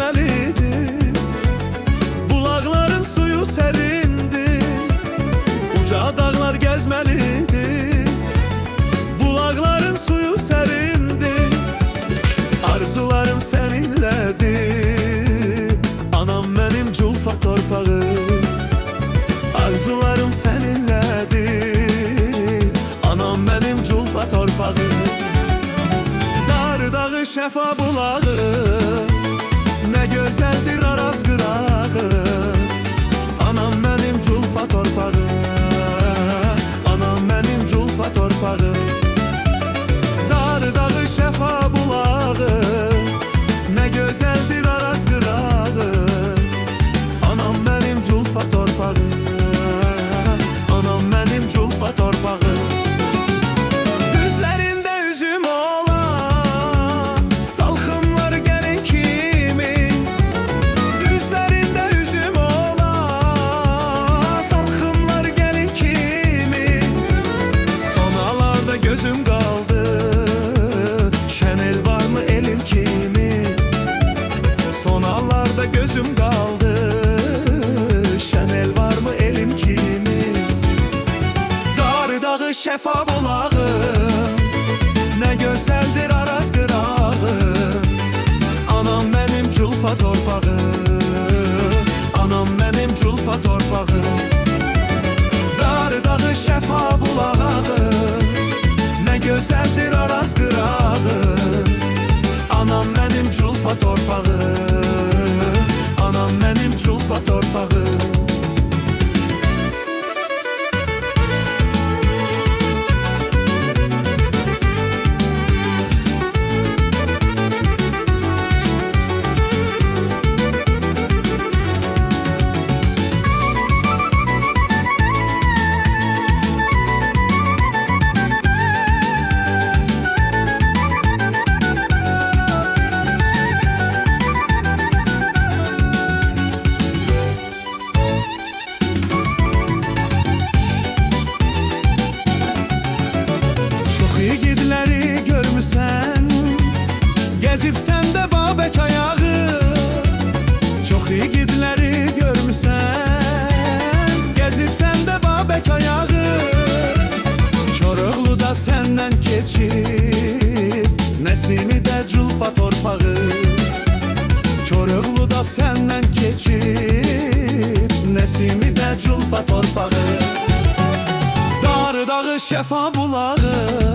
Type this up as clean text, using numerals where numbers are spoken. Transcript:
gezməlidir. Bulaqların suyu sərindir, uca dağlar gəzməlidir. Bulaqların suyu sərindir, arzularım səninlədir. Anam mənim culfa torpağı, arzularım səninlədir. Anam mənim culfa torpağı. Dar dağı şəfa bulağı, nə gözəldir Araz qırağı. Anam mənim culfa torpağı, anam mənim culfa torpağı. Dar dağı şəfa bulağı, nə gözəldir Araz qırağı. Anam mənim culfa torpağı, anam mənim culfa torpağı. Düzlərində üzüm olan salxımlar gəlin kimi, düzlərində üzüm olan salxımlar gəlin kimi. Sonalarda gözüm qaldı, Şənel varmı elim kimi. Sonalarda gözüm qaldı, Şənel varmı elim kimi. Dar dağı şəfa bulağı, nə gözəldir Araz qırağı. Anam mənim culfa torpağı, anam mənim culfa torpağı. Dar dağı şəfa bulağı, nə gözəldir Araz qırağı. Anam mənim culfa torpağı, anam mənim culfa torpağı. Yiğidləri görmüsən, gəzibsən də Babək ayağı. Çox yiğidləri görmüsən, gəzibsən də Babək ayağı. Koroğlu da səndən keçib, Nəsimi də culfa torpağı. Koroğlu da səndən keçib, Nəsimi də culfa torpağı. Dar dağı şəfa bulağı,